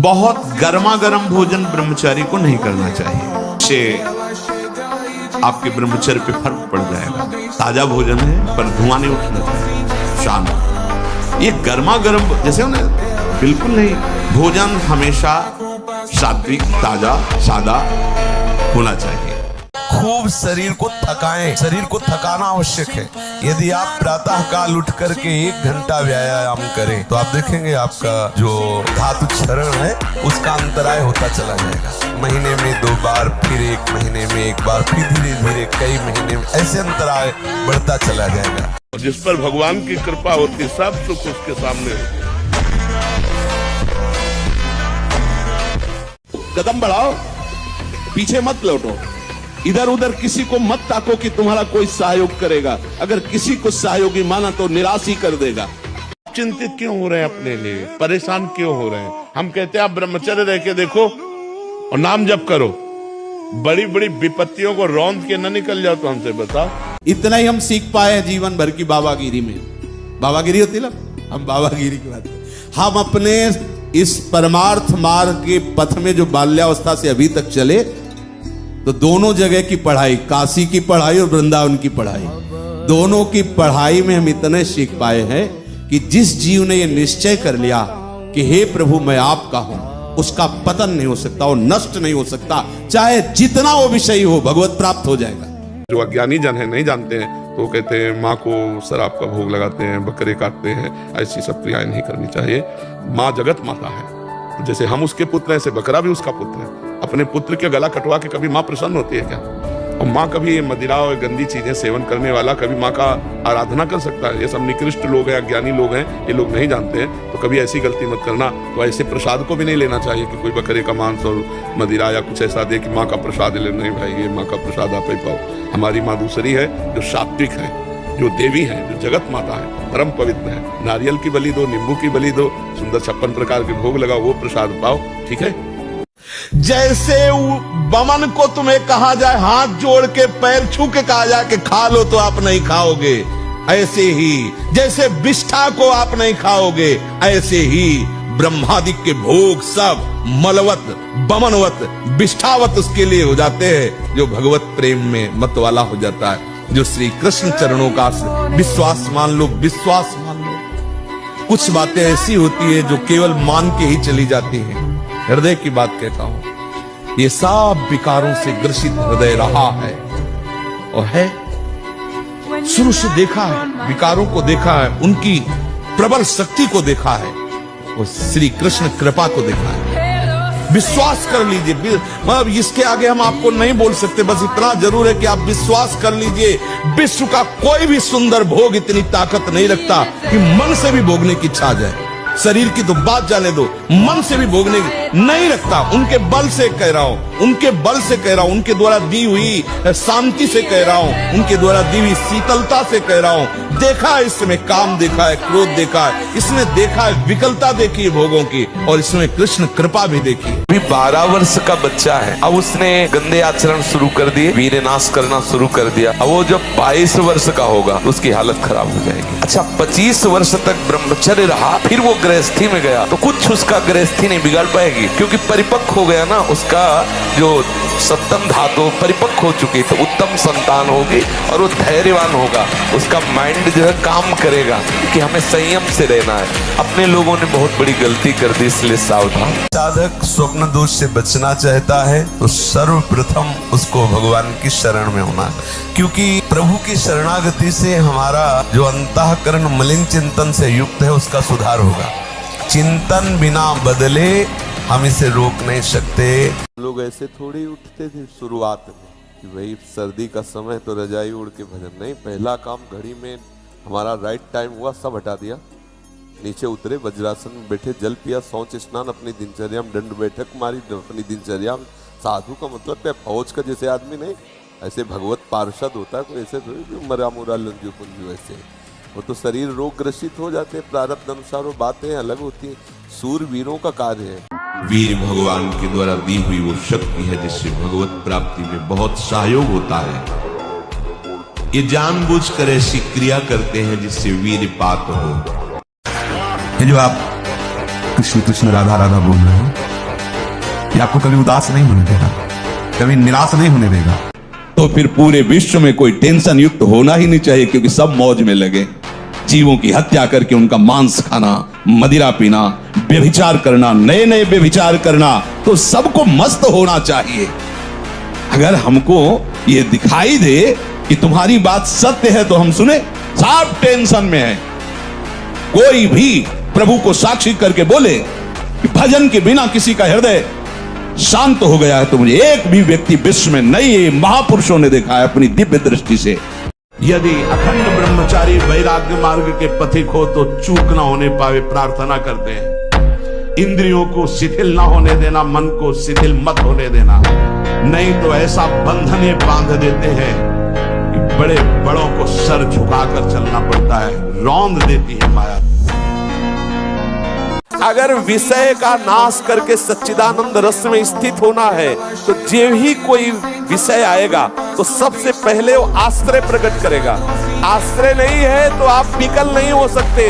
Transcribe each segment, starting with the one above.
बहुत गर्मा गर्म भोजन ब्रह्मचारी को नहीं करना चाहिए, इससे आपके ब्रह्मचर्य पे फर्क पड़ जाएगा। ताजा भोजन है पर धुआं नहीं उठना चाहिए, शांत। ये गर्मा गर्म जैसे हो ना, बिल्कुल नहीं। भोजन हमेशा सात्विक, ताजा, सादा होना चाहिए। खूब शरीर को थकाएं, शरीर को थकाना आवश्यक है। यदि आप प्रातः काल उठ करके 1 घंटा व्यायाम करें तो आप देखेंगे आपका जो धातु क्षरण है उसका अंतराय होता चला जाएगा। महीने में 2 बार, फिर 1 महीने में 1 बार, फिर धीरे धीरे कई महीने में, ऐसे अंतराय बढ़ता चला जाएगा। जिस पर भगवान की कृपा होती, सब सुख उसके सामने। कदम बढ़ाओ, पीछे मत लौटो, इधर उधर किसी को मत ताको कि तुम्हारा कोई सहयोग करेगा। अगर किसी को सहयोगी माना तो निराश ही कर देगा। चिंतित क्यों हो रहे हैं अपने लिए, परेशान क्यों हो रहे हैं? हम कहते हैं आप ब्रह्मचर्य रह के देखो और नाम जप करो, बड़ी बड़ी विपत्तियों को रौंद के न निकल जाओ। तो हमसे बताओ, इतना ही हम सीख पाए हैं जीवन भर की बाबागिरी में। बाबागिरी होती ना, हम बाबागिरी की बात, हम अपने इस परमार्थ मार्ग के पथ में जो बाल्यावस्था से अभी तक चले, तो दोनों जगह की पढ़ाई, काशी की पढ़ाई और वृंदावन की पढ़ाई, दोनों की पढ़ाई में हम इतने सीख पाए हैं कि जिस जीव ने यह निश्चय कर लिया कि हे प्रभु मैं आपका हूं, उसका पतन नहीं हो सकता, वो नष्ट नहीं हो सकता, चाहे जितना वो विषय हो, भगवत प्राप्त हो जाएगा। जो अज्ञानी जन है, नहीं जानते हैं, तो वो कहते हैं माँ को शराब का भोग लगाते हैं, बकरे काटते हैं, ऐसी सब क्रियाएं नहीं करनी चाहिए। माँ जगत माता है, जैसे हम उसके पुत्र हैं, ऐसे बकरा भी उसका पुत्र है। अपने पुत्र के गला कटवा के कभी माँ प्रसन्न होती है क्या? और माँ कभी मदिरा और गंदी चीजें सेवन करने वाला कभी माँ का आराधना कर सकता है? ये सब निकृष्ट लोग हैं, अज्ञानी लोग हैं, ये लोग नहीं जानते हैं। तो कभी ऐसी गलती मत करना। तो ऐसे प्रसाद को भी नहीं लेना चाहिए कि कोई बकरे का मांस और मदिरा या कुछ ऐसा दे कि माँ का प्रसाद ले। नहीं भाई, ये माँ का प्रसाद आप ही पाओ। हमारी माँ दूसरी है, जो सात्विक है, जो देवी है, जो जगत माता है, परम पवित्र है। नारियल की बलि दो, नींबू की बलि दो, सुंदर 56 प्रकार के भोग लगाओ, वो प्रसाद पाओ, ठीक है। जैसे बमन को तुम्हें कहा जाए, हाथ जोड़ के पैर छू के कहा जाए कि खा लो, तो आप नहीं खाओगे। ऐसे ही जैसे विष्ठा को आप नहीं खाओगे, ऐसे ही ब्रह्मादि के भोग सब मलवत, बमनवत, विष्ठावत उसके लिए हो जाते हैं जो भगवत प्रेम में मत वाला हो जाता है, जो श्री कृष्ण चरणों का विश्वास मान लो, विश्वास मान लो। कुछ बातें ऐसी होती है जो केवल मान के ही चली जाती हैं। हृदय की बात कहता हूं, ये सब विकारों से ग्रसित हृदय रहा है और है, शुरू से देखा है, विकारों को देखा है, उनकी प्रबल शक्ति को देखा है और श्री कृष्ण कृपा को देखा है। विश्वास कर लीजिए, मतलब इसके आगे हम आपको नहीं बोल सकते, बस इतना जरूर है कि आप विश्वास कर लीजिए। विश्व का कोई भी सुंदर भोग इतनी ताकत नहीं रखता कि मन से भी भोगने की इच्छा आ जाए। शरीर की तो बात जाने दो, मन से भी भोगने नहीं रखता। उनके बल से कह रहा हूं, उनके बल से कह रहा हूं, उनके द्वारा दी हुई शांति से कह रहा हूं, उनके द्वारा दी हुई शीतलता से कह रहा हूं। देखा है इसमें, काम देखा है, क्रोध देखा है, इसमें देखा है विकलता देखी है भोगों की, और इसमें कृष्ण कृपा भी देखी। अभी 12 वर्ष का बच्चा है, अब उसने गंदे आचरण शुरू कर दिए, वीरनाश करना शुरू कर दिया। अब वो जब 22 वर्ष का होगा तो उसकी हालत खराब हो जाएगी। अच्छा, 25 वर्ष तक ब्रह्मचर्य रहा, फिर वो गृहस्थी में गया, तो कुछ उसका गृहस्थी नहीं बिगाड़ पाएगी, क्योंकि परिपक्व हो गया ना, उसका जो सप्तम धातु परिपक्व हो चुकी, तो उत्तम संतान होगी और वो धैर्यवान होगा। उसका माइंड जो है काम करेगा कि हमें संयम से रहना है। अपने लोगों ने बहुत बड़ी गलती कर दी, इसलिए सावधान। साधक स्वप्न दोष से बचना चाहता है तो सर्वप्रथम उसको भगवान की शरण में होना, क्योंकि प्रभु की शरणागति से हमारा जो अंतःकरण मलिन चिंतन से युक्त है उसका सुधार होगा। चिंतन बिना बदले हम इसे रोक नहीं सकते। लोग ऐसे थोड़ी उठते थे शुरुआत में कि भाई सर्दी का समय तो रजाई उड़ के भजन नहीं। पहला काम घड़ी में हमारा राइट टाइम हुआ, सब हटा दिया, नीचे उतरे, वज्रासन में बैठे, जल पिया, शौच स्नान, अपनी दिनचर्या में दंड बैठक मारी, अपनी दिनचर्या में। साधु का मतलब क्या, फौज का जैसे आदमी नहीं, ऐसे भगवत पार्षद होता है कोई, ऐसे थोड़ी मरा मुरा लंजू पुंजू, ऐसे वो तो शरीर रोग ग्रसित हो जाते हैं। प्रारब्ध अनुसार वो बातें अलग होती हैं, सूरवीरों का कार्य है। वीर भगवान के द्वारा दी हुई वो शक्ति है जिससे भगवत प्राप्ति में बहुत सहयोग होता है। ये जानबूझकर ऐसी क्रिया करते हैं जिससे वीर पात हो। ये जो आप कृष्ण कृष्ण राधा राधा बोल रहे हो, ये आपको कभी उदास नहीं होने देगा, कभी निराश नहीं होने देगा। तो फिर पूरे विश्व में कोई टेंशन युक्त होना ही नहीं चाहिए, क्योंकि सब मौज में लगे। जीवों की हत्या करके उनका मांस खाना, मदिरा पीना, व्यभिचार करना, नए नए व्यभिचार करना, तो सबको मस्त होना चाहिए। अगर हमको ये दिखाई दे कि तुम्हारी बात सत्य है तो हम सुने, सब टेंशन में है। कोई भी प्रभु को साक्षी करके बोले कि भजन के बिना किसी का हृदय शांत हो गया है, तो मुझे एक भी व्यक्ति विश्व में नहीं महापुरुषों ने देखा है अपनी दिव्य दृष्टि से। यदि अखंड ब्रह्मचारी वैराग्य मार्ग के पथिक हो तो चूक ना होने पावे प्रार्थना करते हैं। इंद्रियों को शिथिल ना होने देना, मन को शिथिल मत होने देना, नहीं तो ऐसा बंधन ये बांध देते हैं कि बड़े बड़ों को सर झुकाकर चलना पड़ता है, रौंद देती है माया। अगर विषय का नाश करके सच्चिदानंद रस में स्थित होना है तो जो ही कोई विषय आएगा तो सबसे पहले वो आश्रय प्रकट करेगा। आश्रय नहीं है तो आप विकल नहीं हो सकते,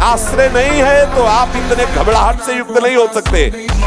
आश्रय नहीं है तो आप इतने घबराहट से युक्त नहीं हो सकते।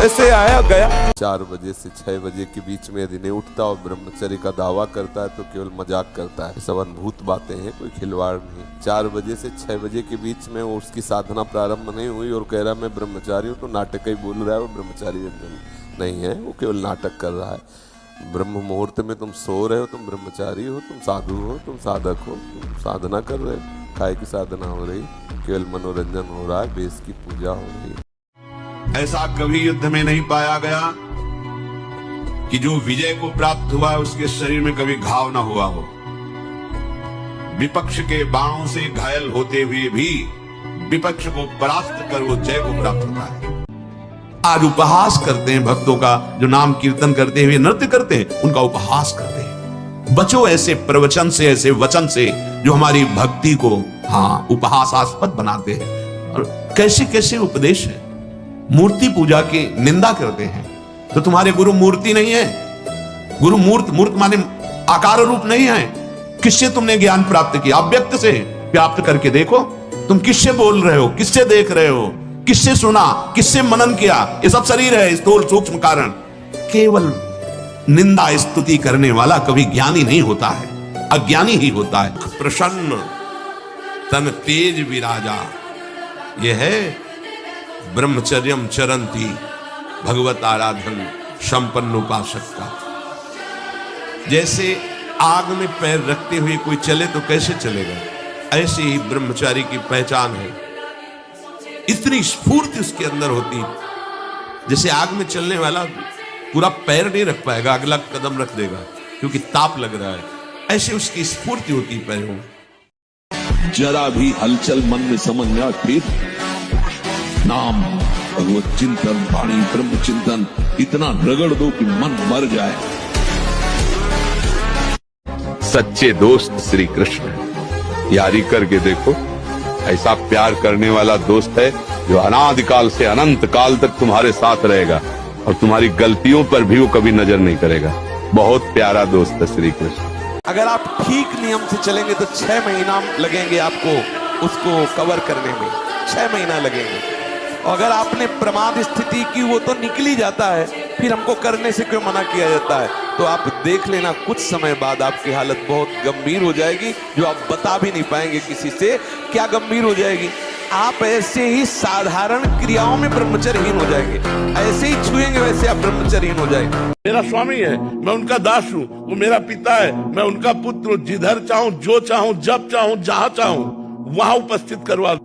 ऐसे आया गया 4 बजे से 6 बजे के बीच में यदि नहीं उठता और ब्रह्मचर्य का दावा करता है तो केवल मजाक करता है, सब अनुभूत बातें हैं, कोई खिलवाड़ नहीं। 4 बजे से 6 बजे के बीच में वो उसकी साधना प्रारंभ नहीं हुई और कह रहा मैं ब्रह्मचारी हूँ, तो नाटक ही बोल रहा है, वो ब्रह्मचारी नहीं है, वो केवल नाटक कर रहा है। ब्रह्म मुहूर्त में तुम सो रहे हो, तुम ब्रह्मचारी हो, तुम साधु हो, तुम साधक हो, तुम साधना कर रहे हो, काय की साधना हो रही, केवल मनोरंजन हो रहा है, बेस की पूजा हो रही। ऐसा कभी युद्ध में नहीं पाया गया कि जो विजय को प्राप्त हुआ उसके शरीर में कभी घाव ना हुआ हो। विपक्ष के बाणों से घायल होते हुए भी विपक्ष को परास्त कर वो जय को प्राप्त होता है। आज उपहास करते हैं भक्तों का, जो नाम कीर्तन करते हुए नृत्य करते हैं उनका उपहास करते हैं। बचो ऐसे प्रवचन से, ऐसे वचन से जो हमारी भक्ति को उपहासास्पद बनाते हैं। और कैसे कैसे उपदेश है, मूर्ति पूजा की निंदा करते हैं। तो तुम्हारे गुरु मूर्ति नहीं है, गुरु मूर्त माने आकार रूप नहीं है। किससे तुमने ज्ञान प्राप्त किया? अव्यक्त से प्राप्त करके देखो। तुम किससे बोल रहे हो, किससे देख रहे हो, किससे सुना, किससे मनन किया? ये सब शरीर है, स्थूल सूक्ष्म कारण। केवल निंदा स्तुति करने वाला कभी ज्ञानी नहीं होता है, अज्ञानी ही होता है। प्रसन्न तन तेज विराजा, यह है ब्रह्मचर्यम चरंती भगवत आराधन संपन्न उपासक का। जैसे आग में पैर रखते हुए कोई चले तो कैसे चलेगा, ऐसे ही ब्रह्मचारी की पहचान है। इतनी स्फूर्ति उसके अंदर होती, जैसे आग में चलने वाला पूरा पैर नहीं रख पाएगा, अगला कदम रख देगा क्योंकि ताप लग रहा है, ऐसे उसकी स्फूर्ति होती पैरों में। जरा भी हलचल मन में समझना, फिर नाम भगवत चिंतन, वाणी ब्रह्म चिंतन इतना रगड़ दो कि मन मर जाए। सच्चे दोस्त श्री कृष्ण, यारी करके देखो, ऐसा प्यार करने वाला दोस्त है जो अनादिकाल से अनंत काल तक तुम्हारे साथ रहेगा और तुम्हारी गलतियों पर भी वो कभी नजर नहीं करेगा। बहुत प्यारा दोस्त है श्री कृष्ण। अगर आप ठीक नियम से चलेंगे तो 6 महीना लगेंगे आपको उसको कवर करने में, 6 महीना लगेंगे। अगर आपने प्रमाद स्थिति की वो तो निकल ही जाता है, फिर हमको करने से क्यों मना किया जाता है? तो आप देख लेना कुछ समय बाद आपकी हालत बहुत गंभीर हो जाएगी, जो आप बता भी नहीं पाएंगे किसी से। क्या गंभीर हो जाएगी? आप ऐसे ही साधारण क्रियाओं में ब्रह्मचर्यहीन हो जाएंगे, ऐसे ही छुएंगे वैसे आप ब्रह्मचर्यहीन हो जाएंगे। मेरा स्वामी है, मैं उनका दास हूँ, वो मेरा पिता है, मैं उनका पुत्र हूँ, जिधर चाहूँ, जो चाहूँ, जब चाहूँ, जहाँ चाहूँ वहां उपस्थित करवा।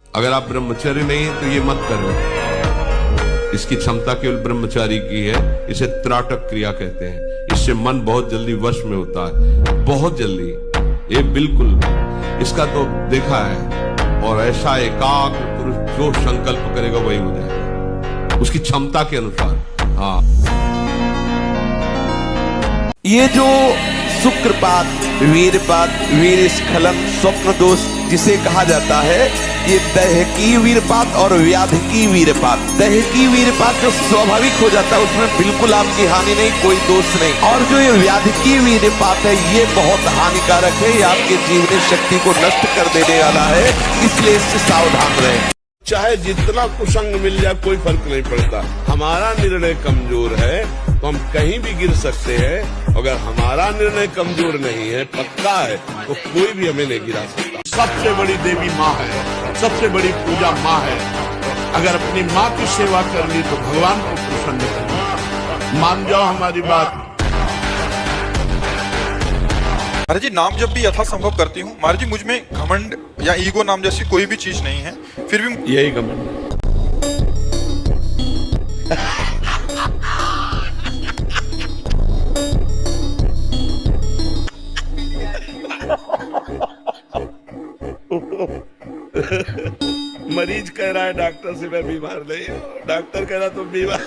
अगर आप ब्रह्मचर्य नहीं है तो ये मत करो। इसकी क्षमता केवल ब्रह्मचारी की है। इसे त्राटक क्रिया कहते हैं। इससे मन बहुत जल्दी वश में होता है, बहुत जल्दी। ये बिल्कुल इसका तो देखा है। और ऐसा एकाग्र पुरुष जो संकल्प करेगा वही हो जाएगा उसकी क्षमता के अनुसार। हाँ, ये जो शुक्रपात, वीरपात, वीर स्खलन, स्वप्न दोष, जिसे कहा जाता है ये दैहिकी वीरपात और व्याधिकी वीरपात। दैहिकी वीरपात जो स्वाभाविक हो जाता है उसमें बिल्कुल आपकी हानि नहीं, कोई दोष नहीं। और जो ये व्याधिकी वीरपात है ये बहुत हानिकारक है, ये आपके जीवनी शक्ति को नष्ट कर देने वाला है, इसलिए इससे सावधान रहें। चाहे जितना कुसंग मिल जाए कोई फर्क नहीं पड़ता। हमारा निर्णय कमजोर है तो हम कहीं भी गिर सकते हैं। अगर हमारा निर्णय कमजोर नहीं है, पक्का है, तो कोई भी हमें नहीं गिरा सकता। सबसे बड़ी देवी माँ है, सबसे बड़ी पूजा माँ है। अगर अपनी माँ की सेवा कर ली तो भगवान को प्रसन्न कर। मान जाओ हमारी बात। महाराज जी, नाम जब भी यथासंभव करती हूँ महाराज जी, मुझ में घमंड या ईगो नाम जैसी कोई भी चीज नहीं है, फिर भी यही घमंड। मरीज कह रहा है डॉक्टर से मैं बीमार नहीं हूँ, डॉक्टर कह रहा तुम बीमार।